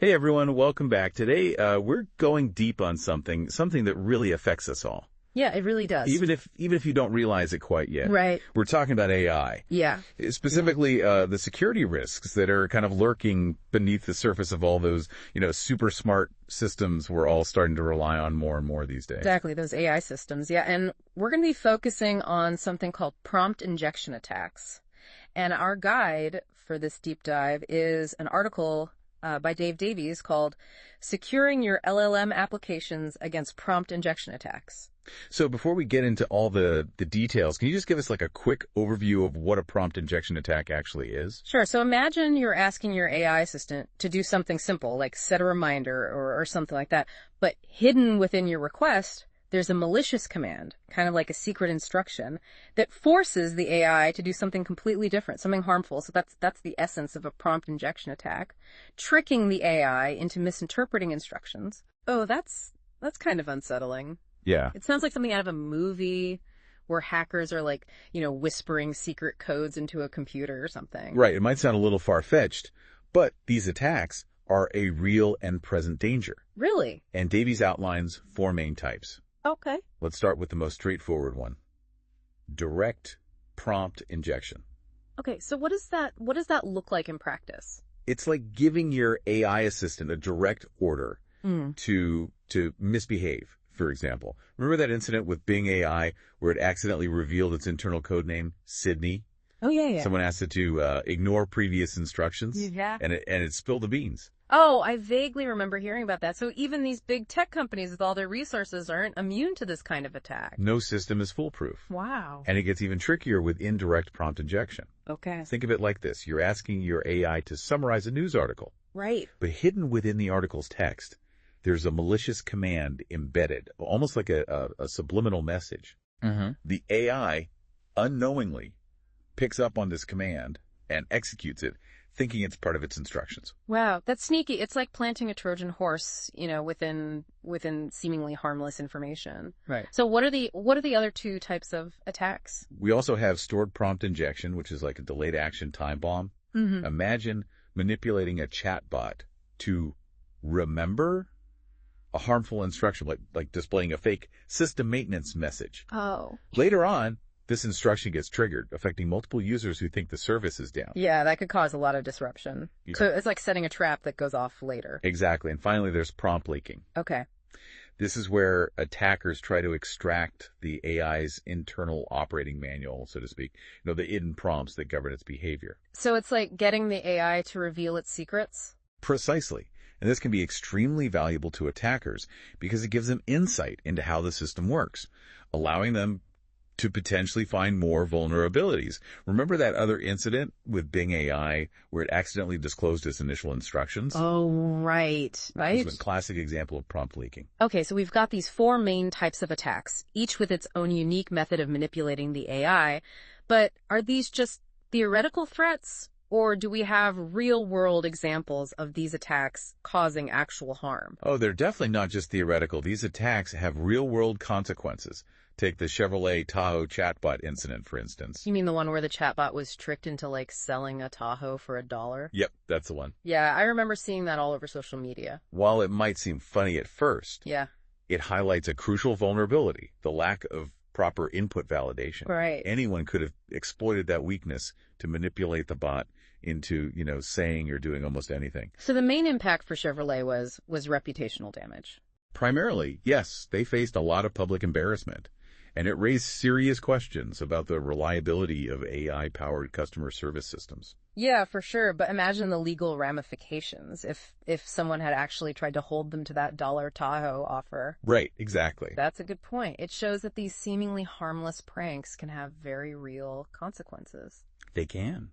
Hey everyone, welcome back. Today, we're going deep on something that really affects us all. Yeah, it really does. Even if you don't realize it quite yet. Right. We're talking about AI. Yeah. Specifically, the security risks that are kind of lurking beneath the surface of all those, super smart systems we're all starting to rely on more and more these days. Exactly, those AI systems. Yeah, and we're going to be focusing on something called prompt injection attacks. And our guide for this deep dive is an article by Dave Davies called Securing Your LLM Applications Against Prompt Injection Attacks. So before we get into all the details, can you just give us like a quick overview of what a prompt injection attack actually is? Sure. So imagine you're asking your AI assistant to do something simple, like set a reminder or something like that. But hidden within your request, there's a malicious command, kind of like a secret instruction, that forces the AI to do something completely different, something harmful. So that's the essence of a prompt injection attack, tricking the AI into misinterpreting instructions. Oh, that's kind of unsettling. Yeah. It sounds like something out of a movie where hackers are whispering secret codes into a computer or something. Right. It might sound a little far-fetched, but these attacks are a real and present danger. Really? And Davies outlines 4 main types. Okay. Let's start with the most straightforward one. Direct prompt injection. Okay, so what does that look like in practice? It's like giving your AI assistant a direct order to misbehave, for example. Remember that incident with Bing AI where it accidentally revealed its internal code name, Sydney? Oh, yeah. Someone asked it to ignore previous instructions. Yeah. And it spilled the beans. Oh, I vaguely remember hearing about that. So even these big tech companies with all their resources aren't immune to this kind of attack. No system is foolproof. Wow. And it gets even trickier with indirect prompt injection. Okay. Think of it like this. You're asking your AI to summarize a news article. Right. But hidden within the article's text, there's a malicious command embedded, almost like a subliminal message. Mm-hmm. The AI unknowingly picks up on this command and executes it, thinking it's part of its instructions. Wow, that's sneaky. It's like planting a Trojan horse, within seemingly harmless information. Right. So what are the other 2 types of attacks? We also have stored prompt injection, which is like a delayed action time bomb. Mm-hmm. Imagine manipulating a chatbot to remember a harmful instruction, like displaying a fake system maintenance message. Oh. Later on, this instruction gets triggered, affecting multiple users who think the service is down. Yeah, that could cause a lot of disruption. Yeah. So it's like setting a trap that goes off later. Exactly. And finally, there's prompt leaking. Okay. This is where attackers try to extract the AI's internal operating manual, so to speak, the hidden prompts that govern its behavior. So it's like getting the AI to reveal its secrets? Precisely. And this can be extremely valuable to attackers because it gives them insight into how the system works, allowing them to potentially find more vulnerabilities. Remember that other incident with Bing AI where it accidentally disclosed its initial instructions? Oh, right. This is a classic example of prompt leaking. Okay, so we've got these 4 main types of attacks, each with its own unique method of manipulating the AI. But are these just theoretical threats, or do we have real-world examples of these attacks causing actual harm? Oh, they're definitely not just theoretical. These attacks have real-world consequences. Take the Chevrolet Tahoe chatbot incident, for instance. You mean the one where the chatbot was tricked into selling a Tahoe for $1? Yep, that's the one. Yeah, I remember seeing that all over social media. While it might seem funny at first, yeah, it highlights a crucial vulnerability, the lack of proper input validation. Right. Anyone could have exploited that weakness to manipulate the bot into, saying or doing almost anything. So the main impact for Chevrolet was reputational damage. Primarily, yes, they faced a lot of public embarrassment. And it raised serious questions about the reliability of AI-powered customer service systems. Yeah, for sure. But imagine the legal ramifications if someone had actually tried to hold them to that $1 Tahoe offer. Right, exactly. That's a good point. It shows that these seemingly harmless pranks can have very real consequences. They can.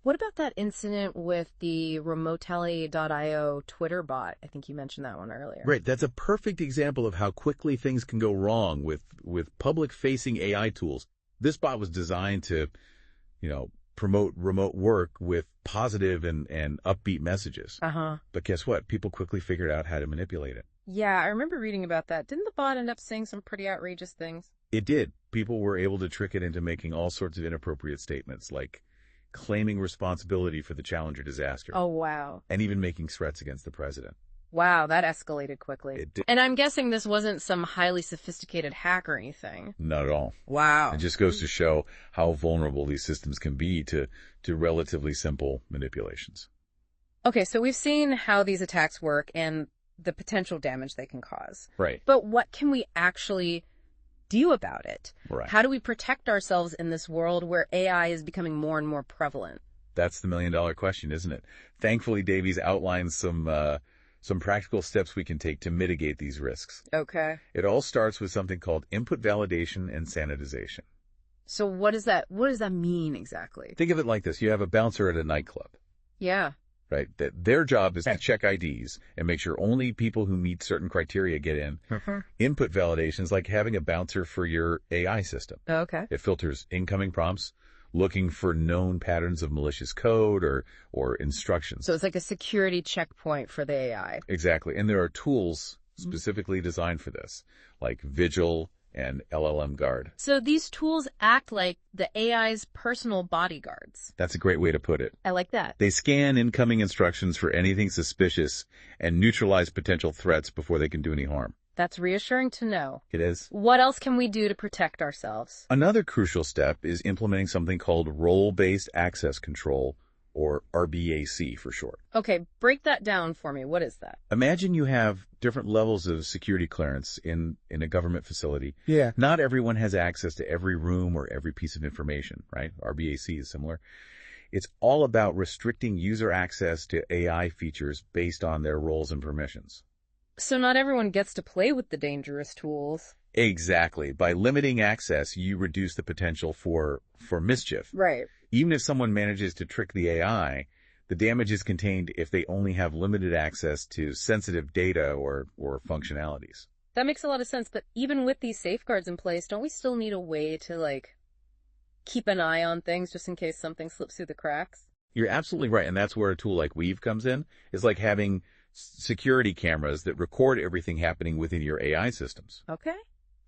What about that incident with the Remotely.io Twitter bot? I think you mentioned that one earlier. Right. That's a perfect example of how quickly things can go wrong with public-facing AI tools. This bot was designed to, promote remote work with positive and upbeat messages. Uh-huh. But guess what? People quickly figured out how to manipulate it. Yeah, I remember reading about that. Didn't the bot end up saying some pretty outrageous things? It did. People were able to trick it into making all sorts of inappropriate statements, like claiming responsibility for the Challenger disaster, Oh, wow. and even making threats against the president. Wow, that escalated quickly. It did. And I'm guessing this wasn't some highly sophisticated hack or anything. Not at all. Wow. It just goes to show how vulnerable these systems can be to relatively simple manipulations. Okay, so we've seen how these attacks work and the potential damage they can cause. Right. But what can we actually do about it? Right. How do we protect ourselves in this world where AI is becoming more and more prevalent? That's the million-dollar question, isn't it? Thankfully, Davies outlines some practical steps we can take to mitigate these risks. Okay. It all starts with something called input validation and sanitization. So what does that mean exactly? Think of it like this. You have a bouncer at a nightclub, Yeah. right? Their job is to check IDs and make sure only people who meet certain criteria get in. Input validation is like having a bouncer for your AI system. Okay. It filters incoming prompts, looking for known patterns of malicious code or instructions. So it's like a security checkpoint for the AI. Exactly. And there are tools specifically designed for this, like Vigil and LLM Guard. So these tools act like the AI's personal bodyguards. That's a great way to put it. I like that. They scan incoming instructions for anything suspicious and neutralize potential threats before they can do any harm. That's reassuring to know. It is. What else can we do to protect ourselves? Another crucial step is implementing something called role-based access control, or RBAC for short. Okay, break that down for me. What is that? Imagine you have different levels of security clearance in a government facility. Yeah. Not everyone has access to every room or every piece of information, right? RBAC is similar. It's all about restricting user access to AI features based on their roles and permissions. So not everyone gets to play with the dangerous tools. Exactly. By limiting access, you reduce the potential for mischief. Right. Even if someone manages to trick the AI, the damage is contained if they only have limited access to sensitive data or functionalities. That makes a lot of sense, but even with these safeguards in place, don't we still need a way to, keep an eye on things just in case something slips through the cracks? You're absolutely right, and that's where a tool like Weave comes in. It's like having security cameras that record everything happening within your AI systems. Okay.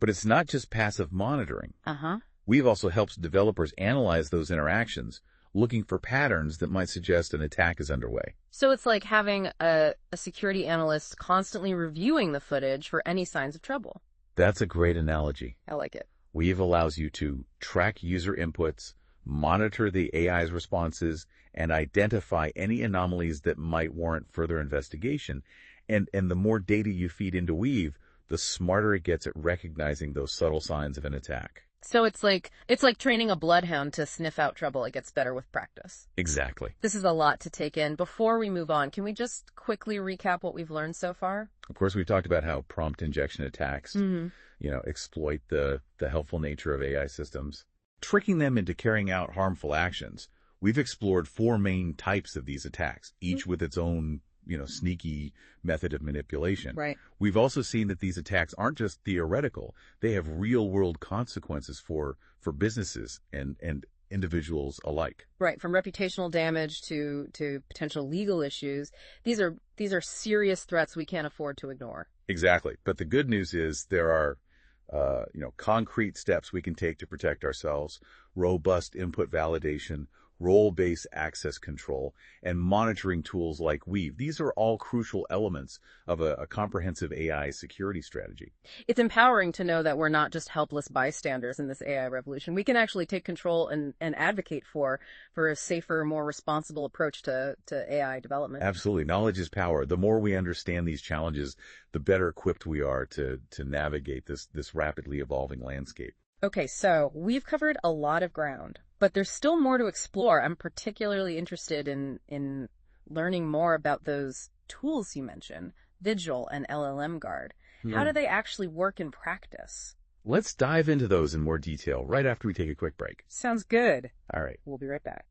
But it's not just passive monitoring. Uh-huh. Weave also helps developers analyze those interactions, looking for patterns that might suggest an attack is underway. So it's like having a security analyst constantly reviewing the footage for any signs of trouble. That's a great analogy. I like it. Weave allows you to track user inputs, monitor the AI's responses, and identify any anomalies that might warrant further investigation. And the more data you feed into Weave, the smarter it gets at recognizing those subtle signs of an attack. So it's like training a bloodhound to sniff out trouble. It gets better with practice. Exactly. This is a lot to take in. Before we move on, can we just quickly recap what we've learned so far? Of course, we've talked about how prompt injection attacks, exploit the helpful nature of AI systems, tricking them into carrying out harmful actions. We've explored 4 main types of these attacks, each with its own sneaky method of manipulation. Right. We've also seen that these attacks aren't just theoretical. They have real-world consequences for businesses and individuals alike. Right, from reputational damage to potential legal issues. These are serious threats we can't afford to ignore. Exactly. But the good news is there are concrete steps we can take to protect ourselves: robust input validation, role-based access control, and monitoring tools like Weave. These are all crucial elements of a comprehensive AI security strategy. It's empowering to know that we're not just helpless bystanders in this AI revolution. We can actually take control and advocate for a safer, more responsible approach to AI development. Absolutely. Knowledge is power. The more we understand these challenges, the better equipped we are to navigate this rapidly evolving landscape. Okay, so we've covered a lot of ground, but there's still more to explore. I'm particularly interested in learning more about those tools you mentioned, Vigil and LLM Guard. How do they actually work in practice? Let's dive into those in more detail right after we take a quick break. Sounds good. All right. We'll be right back.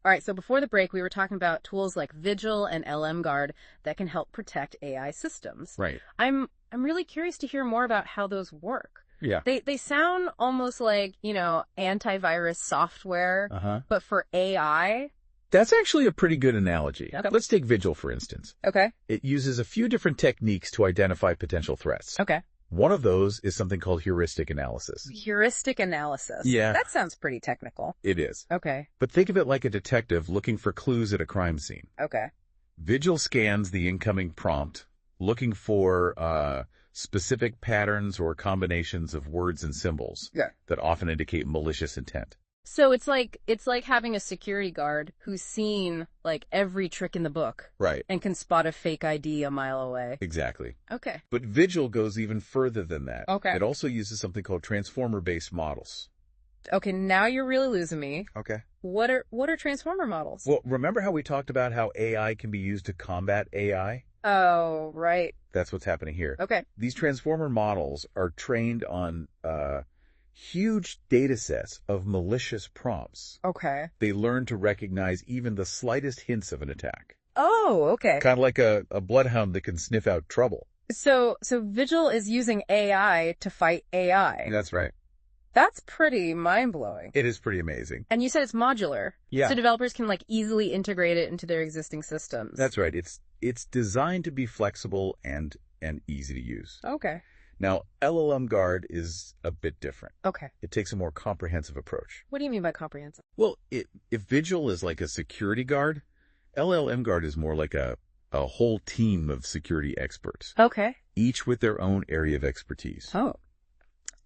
All right, so before the break, we were talking about tools like Vigil and LLM Guard that can help protect AI systems. Right. I'm really curious to hear more about how those work. Yeah. They sound almost like, antivirus software, but for AI. That's actually a pretty good analogy. Okay. Let's take Vigil, for instance. Okay. It uses a few different techniques to identify potential threats. Okay. One of those is something called heuristic analysis. Heuristic analysis. Yeah. That sounds pretty technical. It is. Okay. But think of it like a detective looking for clues at a crime scene. Okay. Vigil scans the incoming prompt, looking for specific patterns or combinations of words and symbols that often indicate malicious intent. So it's like having a security guard who's seen like every trick in the book. Right. And can spot a fake ID a mile away. Exactly. Okay. But Vigil goes even further than that. Okay. It also uses something called transformer-based models. Okay, now you're really losing me. Okay. What are transformer models? Well, remember how we talked about how AI can be used to combat AI? Oh, right. That's what's happening here. Okay. These transformer models are trained on huge data sets of malicious prompts. Okay. They learn to recognize even the slightest hints of an attack. Oh, okay. Kind of like a bloodhound that can sniff out trouble. So Vigil is using AI to fight AI. That's right. That's pretty mind-blowing. It is pretty amazing. And you said it's modular. Yeah. So developers can like easily integrate it into their existing systems. That's right. It's designed to be flexible and easy to use. Okay. Now, LLM Guard is a bit different. Okay. It takes a more comprehensive approach. What do you mean by comprehensive? Well, if Vigil is like a security guard, LLM Guard is more like a whole team of security experts, Okay. each with their own area of expertise. Oh.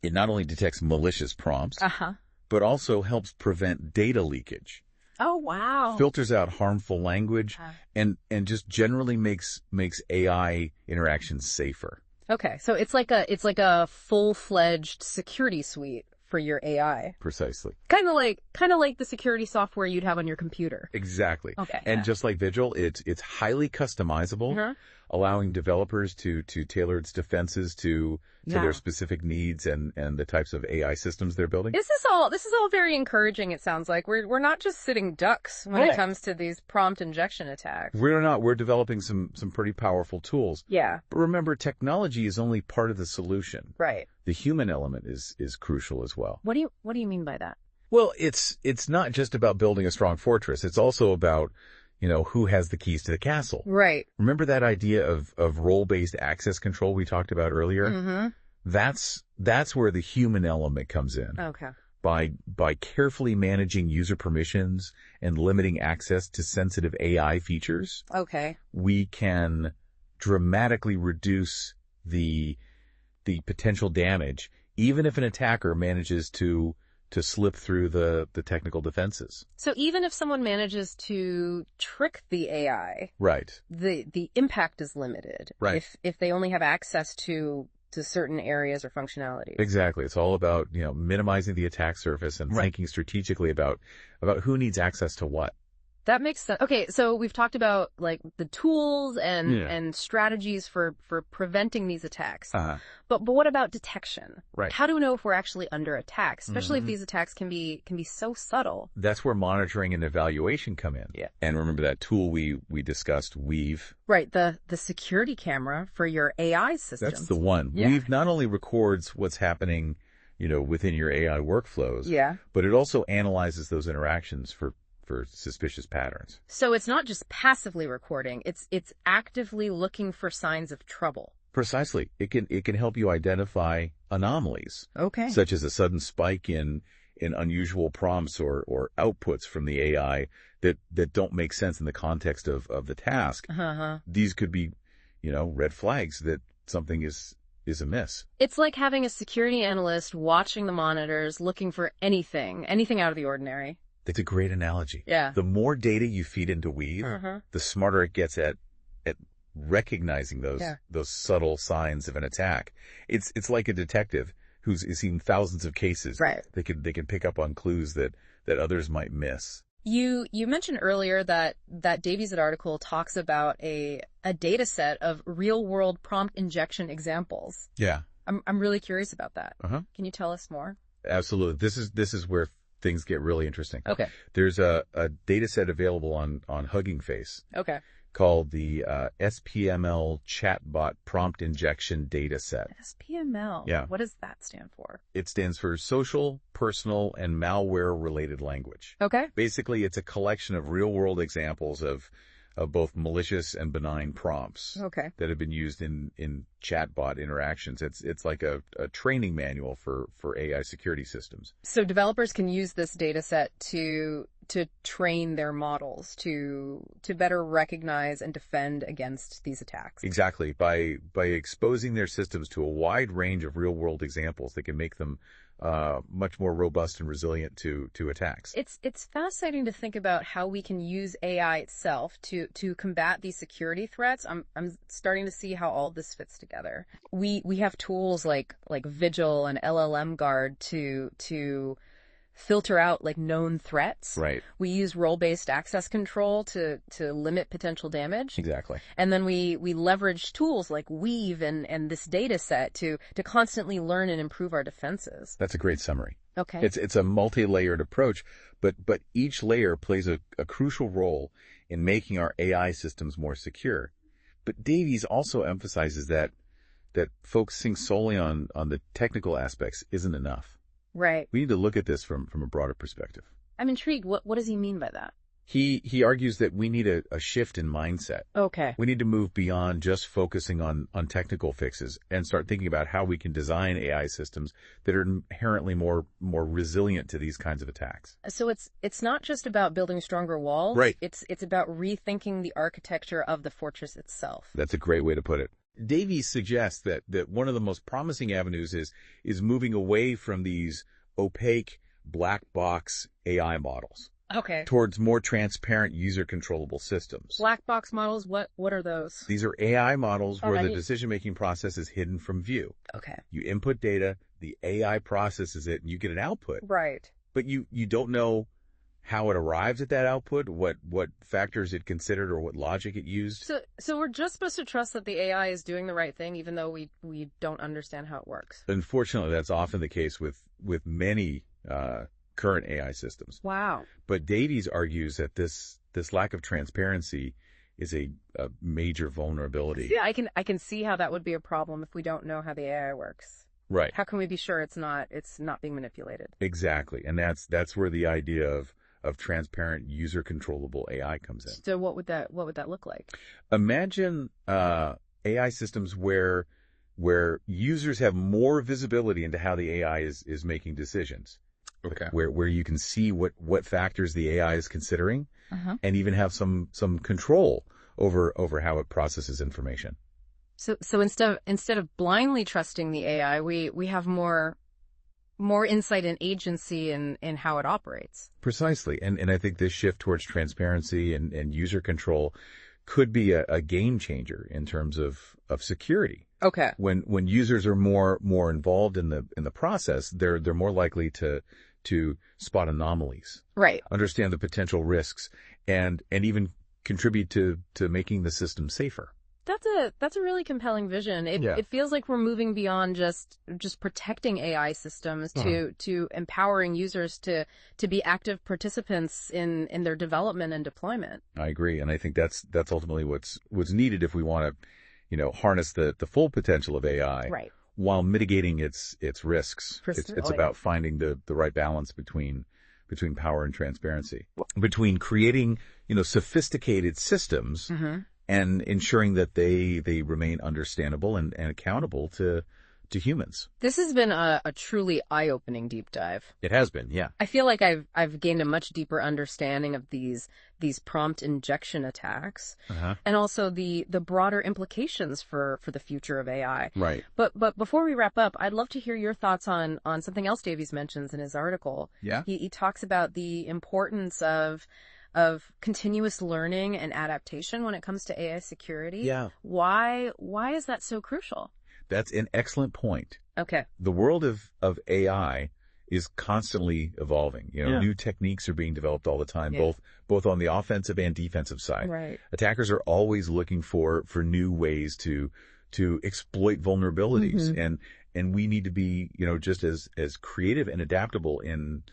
It not only detects malicious prompts, Uh-huh. but also helps prevent data leakage, Oh, wow. filters out harmful language, and just generally makes AI interactions safer. Okay. So it's like a full-fledged security suite for your AI. Precisely. Kind of like the security software you'd have on your computer. Exactly. Okay. And Yeah. just like Vigil, it's highly customizable, Uh-huh. allowing developers to tailor its defenses to Yeah. their specific needs and the types of AI systems they're building. This is all very encouraging, it sounds like. We're not just sitting ducks when it comes to these prompt injection attacks. We're developing some pretty powerful tools. Yeah. But remember, technology is only part of the solution. Right. The human element is crucial as well. What do you mean by that? Well, it's not just about building a strong fortress. It's also about, who has the keys to the castle. Right. Remember that idea of role-based access control we talked about earlier? Mm-hmm. That's where the human element comes in. Okay. By carefully managing user permissions and limiting access to sensitive AI features, Okay. we can dramatically reduce the potential damage, even if an attacker manages to slip through the technical defenses. So even if someone manages to trick the AI, Right. the impact is limited. Right. If they only have access to certain areas or functionalities. Exactly. It's all about, minimizing the attack surface and thinking strategically about who needs access to what. That makes sense. Okay, so we've talked about like the tools and strategies for preventing these attacks. Uh-huh. But what about detection? Right. How do we know if we're actually under attack, especially if these attacks can be so subtle? That's where monitoring and evaluation come in. Yeah. And remember that tool we discussed, Weave? Right, the security camera for your AI systems. That's the one. Yeah. Weave not only records what's happening, within your AI workflows, Yeah. but it also analyzes those interactions for suspicious patterns. So it's not just passively recording, it's actively looking for signs of trouble. Precisely. It can help you identify anomalies, Okay. such as a sudden spike in unusual prompts or outputs from the AI that don't make sense in the context of the task. Uh-huh. These could be, red flags that something is amiss. It's like having a security analyst watching the monitors, looking for anything out of the ordinary. It's a great analogy. Yeah. The more data you feed into Weave, the smarter it gets at recognizing those subtle signs of an attack. It's like a detective who's seen thousands of cases. Right. They can pick up on clues that others might miss. You mentioned earlier that Davies' article talks about a data set of real world prompt injection examples. Yeah. I'm really curious about that. Uh-huh. Can you tell us more? Absolutely. This is where things get really interesting. Okay. There's a data set available on Hugging Face Okay. called the SPML chatbot prompt injection data set. SPML. Yeah. What does that stand for? It stands for social, personal, and malware related language. Okay. Basically, it's a collection of real world examples of of both malicious and benign prompts Okay. that have been used in chatbot interactions. It's like a training manual for AI security systems. So developers can use this data set to train their models to better recognize and defend against these attacks. Exactly. By exposing their systems to a wide range of real-world examples that can make them much more robust and resilient to attacks. It's fascinating to think about how we can use AI itself to combat these security threats. I'm starting to see how all this fits together. We have tools like Vigil and LLM Guard to filter out like known threats. Right. We use role-based access control to limit potential damage. Exactly. And then we leverage tools like Weave and this data set to constantly learn and improve our defenses. That's a great summary. Okay. It's a multi-layered approach, but each layer plays a crucial role in making our AI systems more secure. But Davies also emphasizes that focusing solely on the technical aspects isn't enough. Right. We need to look at this from a broader perspective. I'm intrigued. What does he mean by that? He argues that we need a shift in mindset. Okay. We need to move beyond just focusing on technical fixes and start thinking about how we can design AI systems that are inherently more resilient to these kinds of attacks. So it's not just about building stronger walls. Right. It's about rethinking the architecture of the fortress itself. That's a great way to put it. Davies suggests that one of the most promising avenues is moving away from these opaque black box AI models. Okay. Towards more transparent, user-controllable systems. Black box models, what are those? These are AI models where the Alrighty. decision-making process is hidden from view. Okay. You input data, the AI processes it, and you get an output. Right. But you don't know how it arrives at that output, what factors it considered or what logic it used. So we're just supposed to trust that the AI is doing the right thing, even though we don't understand how it works. Unfortunately, that's often the case with many current AI systems. Wow. But Davies argues that this lack of transparency is a major vulnerability. Yeah, I can see how that would be a problem if we don't know how the AI works. Right. How can we be sure it's not being manipulated? Exactly. And that's where the idea of transparent, user-controllable AI comes in. So what would that look like? Imagine AI systems where users have more visibility into how the AI is making decisions. Okay. Where you can see what factors the AI is considering, Uh-huh. and even have some control over how it processes information. So instead of blindly trusting the AI, we have more insight and agency in how it operates. Precisely. And I think this shift towards transparency and user control could be a game changer in terms of security. Okay. When users are more involved in the process, they're more likely to spot anomalies, Right. understand the potential risks, and even contribute to making the system safer. That's a really compelling vision. Yeah. It feels like we're moving beyond just protecting AI systems to empowering users to be active participants in their development and deployment. I agree, and I think that's ultimately what's needed if we want to, harness the full potential of AI, Right. while mitigating its risks. It's Precisely. about finding the right balance between power and transparency, between creating sophisticated systems and ensuring that they remain understandable and accountable to humans. This has been a truly eye-opening deep dive. It has been, yeah. I feel like I've gained a much deeper understanding of these prompt injection attacks, and also the broader implications for the future of AI. Right. But before we wrap up, I'd love to hear your thoughts on something else Davies mentions in his article. Yeah. He talks about the importance of continuous learning and adaptation when it comes to AI security. Yeah. Why is that so crucial? That's an excellent point. Okay. The world of AI is constantly evolving. New techniques are being developed all the time, both on the offensive and defensive side. Right. Attackers are always looking for new ways to exploit vulnerabilities, and we need to be just as creative and adaptable in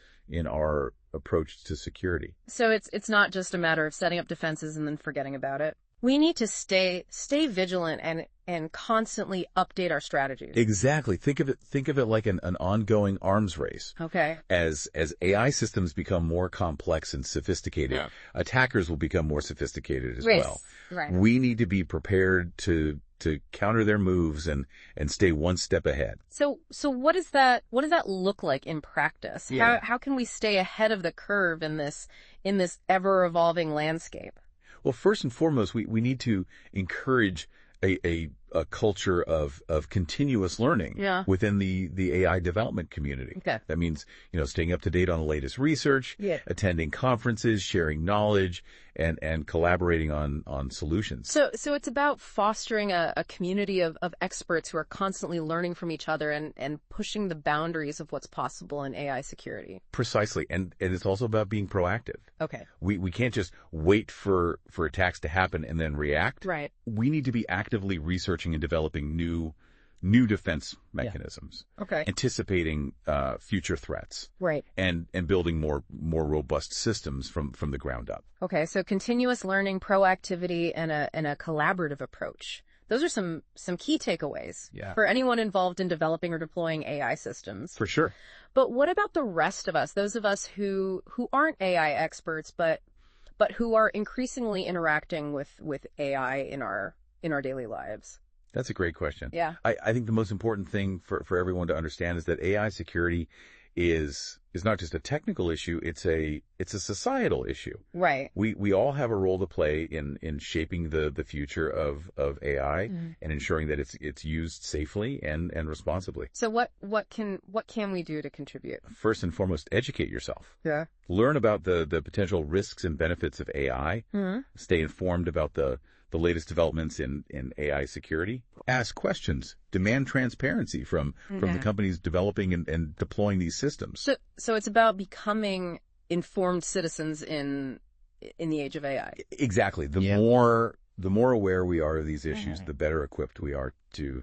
our approach to security. So it's not just a matter of setting up defenses and then forgetting about it. We need to stay vigilant and constantly update our strategies. Exactly. Think of it like an ongoing arms race. Okay. As AI systems become more complex and sophisticated, attackers will become more sophisticated as well. Right. We need to be prepared to counter their moves and stay one step ahead. So what does that look like in practice? Yeah. How can we stay ahead of the curve in this ever evolving landscape? Well, first and foremost, we need to encourage a culture of continuous learning within the AI development community. Okay. That means, staying up to date on the latest research, attending conferences, sharing knowledge, and collaborating on solutions. So it's about fostering a community of experts who are constantly learning from each other and pushing the boundaries of what's possible in AI security. Precisely. And it's also about being proactive. Okay. We can't just wait for attacks to happen and then react. Right. We need to be actively researching and developing new defense mechanisms. Okay. Anticipating future threats. Right. And building more robust systems from the ground up. Okay, so continuous learning, proactivity, and a collaborative approach. Those are some key takeaways for anyone involved in developing or deploying AI systems. For sure. But what about the rest of us, those of us who aren't AI experts, but who are increasingly interacting with AI in our daily lives? That's a great question. Yeah. I think the most important thing for everyone to understand is that AI security is not just a technical issue, it's a societal issue. Right. We all have a role to play in shaping the future of AI and ensuring that it's used safely and responsibly. So what can we do to contribute? First and foremost, educate yourself. Yeah. Learn about the potential risks and benefits of AI. Stay informed about the latest developments in AI security. Ask questions. Demand transparency from the companies developing and deploying these systems. So it's about becoming informed citizens in the age of AI. Exactly. The more aware we are of these issues, the better equipped we are to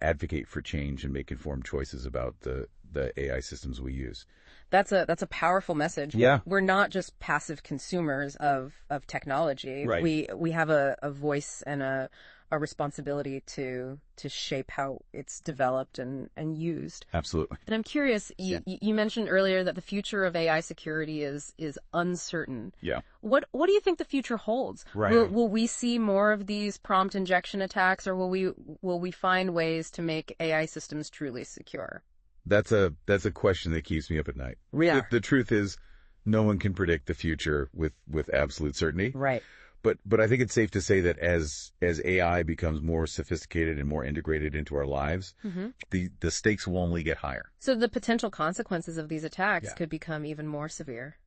advocate for change and make informed choices about the AI systems we use. That's a powerful message. Yeah. We're not just passive consumers of technology. Right. We have a voice and a responsibility to shape how it's developed and used. Absolutely. And I'm curious, you mentioned earlier that the future of AI security is uncertain. Yeah. What do you think the future holds? Right. Will we see more of these prompt injection attacks, or will we find ways to make AI systems truly secure? That's a question that keeps me up at night. Yeah. The truth is, no one can predict the future with absolute certainty. Right. But I think it's safe to say that as AI becomes more sophisticated and more integrated into our lives, the stakes will only get higher. So the potential consequences of these attacks could become even more severe.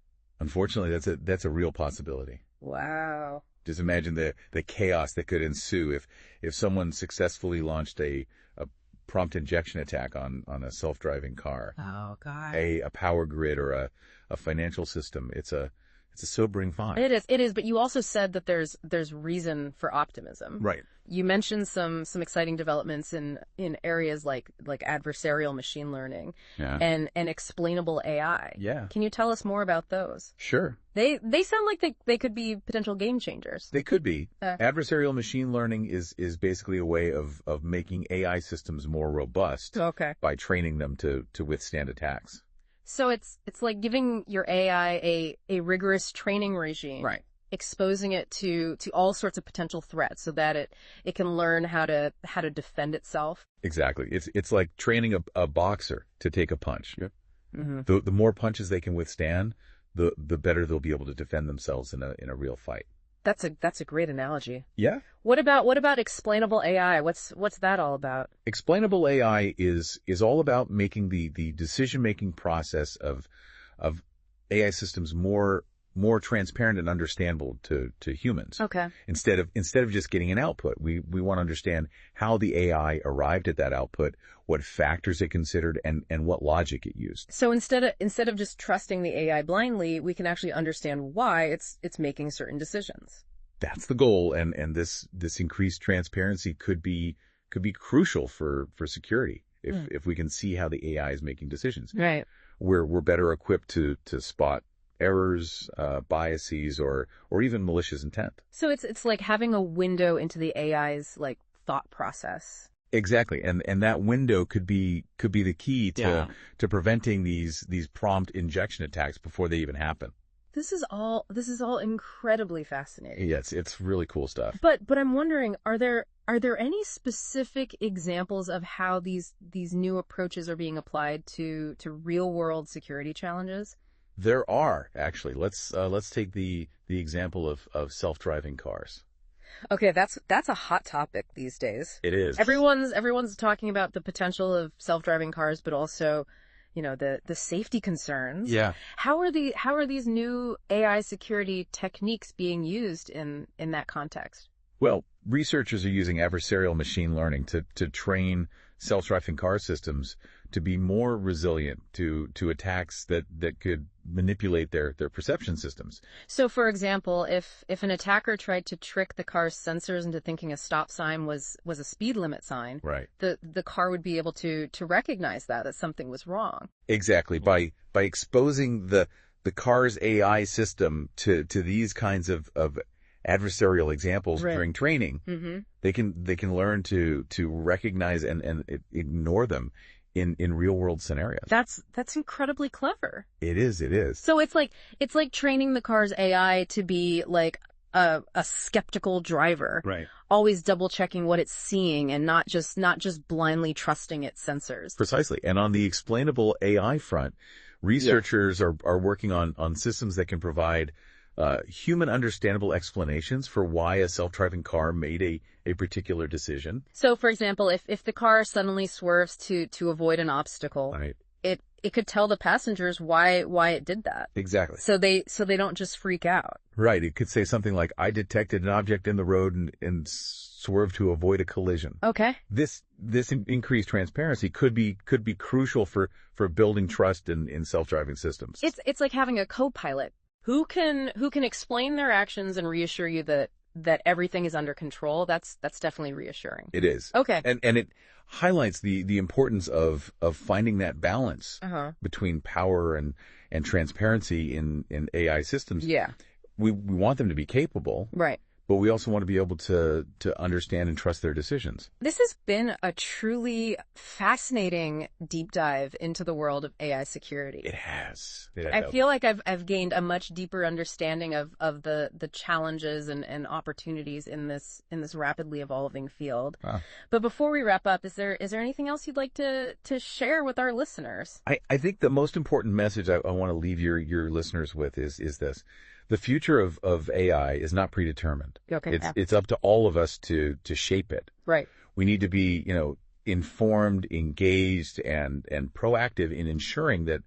Unfortunately, that's a real possibility. Wow. Just imagine the chaos that could ensue if someone successfully launched a prompt injection attack on a self-driving car. Oh God. A power grid or a financial system. It's a sobering thought. It is, but you also said that there's reason for optimism. Right. You mentioned some exciting developments in areas like adversarial machine learning and explainable AI. Yeah. Can you tell us more about those? Sure. They sound like they could be potential game changers. They could be. Adversarial machine learning is basically a way of making AI systems more robust by training them to withstand attacks. So it's like giving your AI a rigorous training regime. Right. Exposing it to all sorts of potential threats so that it can learn how to defend itself. Exactly. It's like training a boxer to take a punch. Yep. Mm-hmm. The more punches they can withstand, the better they'll be able to defend themselves in a real fight. That's a great analogy. Yeah. What about explainable AI? What's that all about? Explainable AI is all about making the decision-making process of AI systems more transparent and understandable to humans. Okay. Instead of just getting an output, we want to understand how the AI arrived at that output, what factors it considered, and what logic it used. So instead of just trusting the AI blindly, we can actually understand why it's making certain decisions. That's the goal, and this increased transparency could be crucial for security if we can see how the AI is making decisions. Right. We're better equipped to spot errors, biases, or even malicious intent. So it's like having a window into the AI's like thought process. Exactly, and that window could be the key Yeah. to preventing these prompt injection attacks before they even happen. This is all incredibly fascinating. Yes, it's really cool stuff. But I'm wondering, are there any specific examples of how these new approaches are being applied to real world security challenges? There are actually. Let's take the example of self-driving cars. Okay, that's a hot topic these days. It is. Everyone's talking about the potential of self-driving cars, but also, the safety concerns. Yeah. How are these new AI security techniques being used in that context? Well, researchers are using adversarial machine learning to train self-driving car systems to be more resilient to attacks that could manipulate their perception systems. So, for example, if an attacker tried to trick the car's sensors into thinking a stop sign was a speed limit sign, Right. the car would be able to recognize that something was wrong. Exactly. By exposing the car's AI system to these kinds of adversarial examples Right. during training, Mm-hmm. they can learn to recognize and ignore them in real world scenarios. That's incredibly clever. It is. So it's like training the car's AI to be like a skeptical driver, Right. always double checking what it's seeing and not just blindly trusting its sensors. Precisely. And on the explainable AI front, researchers are working on systems that can provide human understandable explanations for why a self-driving car made a particular decision. So, for example, if the car suddenly swerves to avoid an obstacle, Right. it could tell the passengers why it did that. Exactly. So they don't just freak out. Right. It could say something like, I detected an object in the road and swerved to avoid a collision. Okay. This increased transparency could be crucial for building trust in self-driving systems. It's like having a co-pilot who can explain their actions and reassure you that everything is under control. That's definitely reassuring. It is. Okay. And it highlights the importance of finding that balance Uh-huh. between power and transparency in AI systems. Yeah. We want them to be capable, Right. but we also want to be able to understand and trust their decisions. This has been a truly fascinating deep dive into the world of AI security. It has. I feel like I've gained a much deeper understanding of the challenges and opportunities in this rapidly evolving field. Wow. But before we wrap up, is there anything else you'd like to share with our listeners? I think the most important message I want to leave your listeners with is this. The future of AI is not predetermined. Okay. It's up to all of us to shape it. Right. We need to be, informed, engaged, and proactive in ensuring that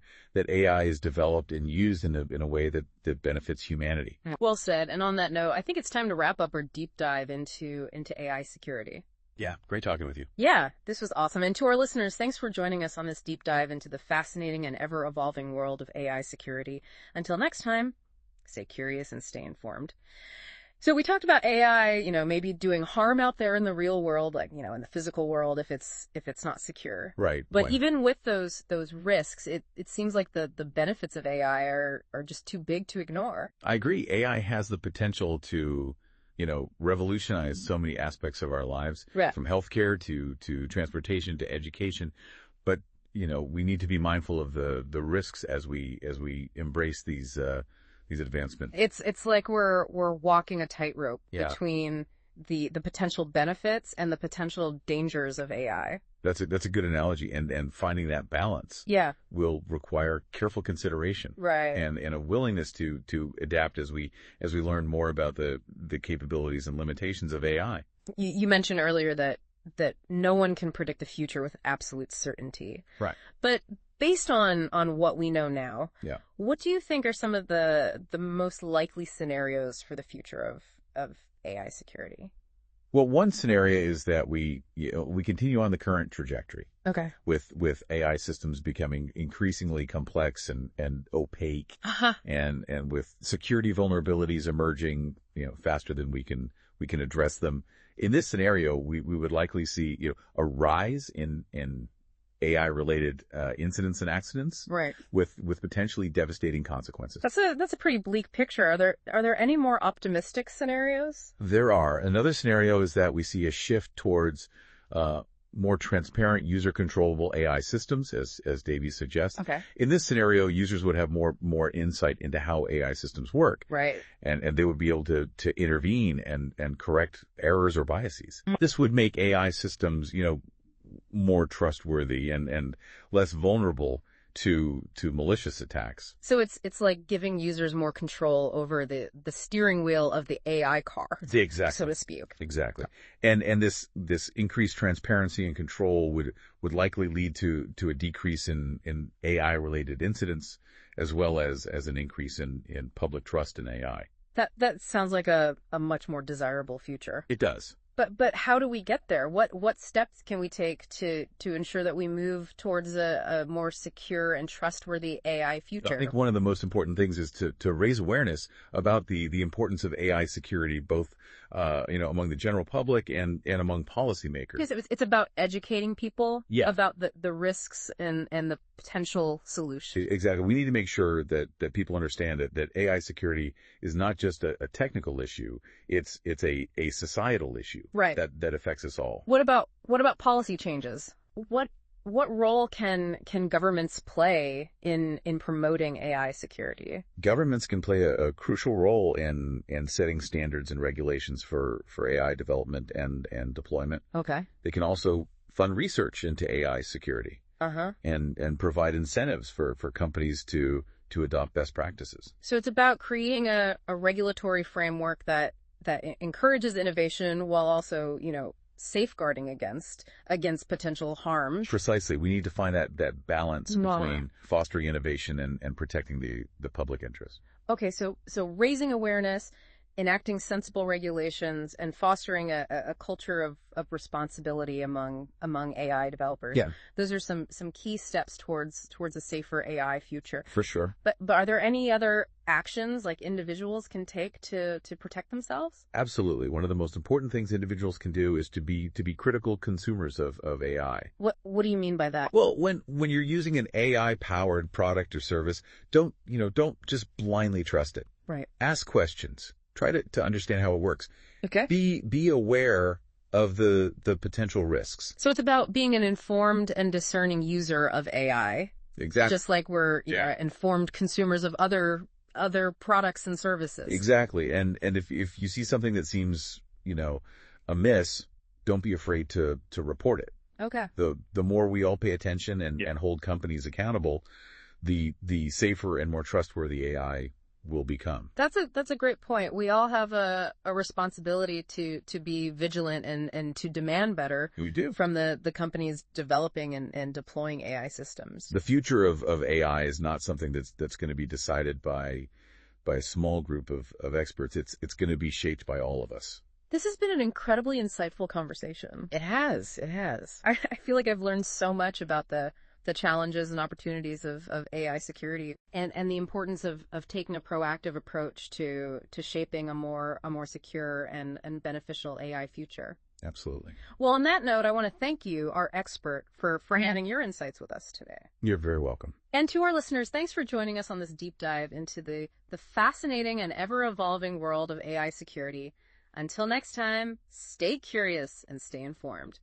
AI is developed and used in a way that benefits humanity. Well said. And on that note, I think it's time to wrap up our deep dive into AI security. Yeah, great talking with you. Yeah, this was awesome. And to our listeners, thanks for joining us on this deep dive into the fascinating and ever-evolving world of AI security. Until next time, stay curious and stay informed. So we talked about AI, maybe doing harm out there in the real world, like, in the physical world if it's not secure. Right. But even with those risks, it seems like the benefits of AI are just too big to ignore. I agree. AI has the potential to, revolutionize so many aspects of our lives, Right. from healthcare to transportation to education. But, we need to be mindful of the risks as we embrace these advancements. It's like we're walking a tightrope Yeah. between the potential benefits and the potential dangers of AI. That's a good analogy, and finding that balance Yeah. will require careful consideration, Right. and a willingness to adapt as we learn more about the capabilities and limitations of AI. You mentioned earlier that no one can predict the future with absolute certainty. Right. But based on what we know now, Yeah. what do you think are some of the most likely scenarios for the future of AI security? Well, one scenario is that we continue on the current trajectory Okay. with AI systems becoming increasingly complex and opaque, Uh-huh. and with security vulnerabilities emerging, faster than we can address them. In this scenario, we would likely see, a rise in AI-related incidents and accidents, Right. with potentially devastating consequences. That's a pretty bleak picture. Are there any more optimistic scenarios? There are. Another scenario is that we see a shift towards more transparent, user-controllable AI systems, as Davey suggests. Okay. In this scenario, users would have more insight into how AI systems work. Right. And they would be able to intervene and correct errors or biases. This would make AI systems, more trustworthy and less vulnerable to malicious attacks. So it's like giving users more control over the steering wheel of the AI car, Exactly. so to speak. Exactly. And this increased transparency and control would likely lead to a decrease in AI related incidents, as well as an increase in public trust in AI. That sounds like a much more desirable future. It does. But how do we get there? What steps can we take to ensure that we move towards a more secure and trustworthy AI future? I think one of the most important things is to raise awareness about the importance of AI security, both among the general public and among policymakers. Because it's about educating people about the risks and the potential solutions. Exactly. We need to make sure that people understand that AI security is not just a technical issue. It's a societal issue. Right. That affects us all. What about policy changes? What role can governments play in promoting AI security? Governments can play a crucial role in setting standards and regulations for AI development and deployment. Okay. They can also fund research into AI security. Uh-huh. And provide incentives for companies to adopt best practices. So it's about creating a regulatory framework that encourages innovation while also, safeguarding against potential harm. Precisely. We need to find that balance between fostering innovation and protecting the public interest. Okay, so raising awareness, enacting sensible regulations, and fostering a culture of responsibility among AI developers. Yeah. Those are some key steps towards a safer AI future. For sure. But are there any other actions like individuals can take to protect themselves? Absolutely. One of the most important things individuals can do is to be critical consumers of AI. What do you mean by that? Well, when you're using an AI powered product or service, don't just blindly trust it. Right. Ask questions. Try to understand how it works. Okay. Be aware of the potential risks. So it's about being an informed and discerning user of AI. Exactly. Just like we're informed consumers of other products and services. Exactly. And if you see something that seems, amiss, don't be afraid to report it. Okay. The more we all pay attention and hold companies accountable, the safer and more trustworthy AI will become. That's a great point. We all have a responsibility to be vigilant and to demand better. We do. From the companies developing and deploying AI systems. The future of AI is not something that's going to be decided by a small group of experts. It's going to be shaped by all of us. This has been an incredibly insightful conversation. It has. I feel like I've learned so much about the challenges and opportunities of AI security and the importance of taking a proactive approach to shaping a more secure and beneficial AI future. Absolutely. Well, on that note, I want to thank you, our expert, for having your insights with us today. You're very welcome. And to our listeners, thanks for joining us on this deep dive into the fascinating and ever-evolving world of AI security. Until next time, stay curious and stay informed.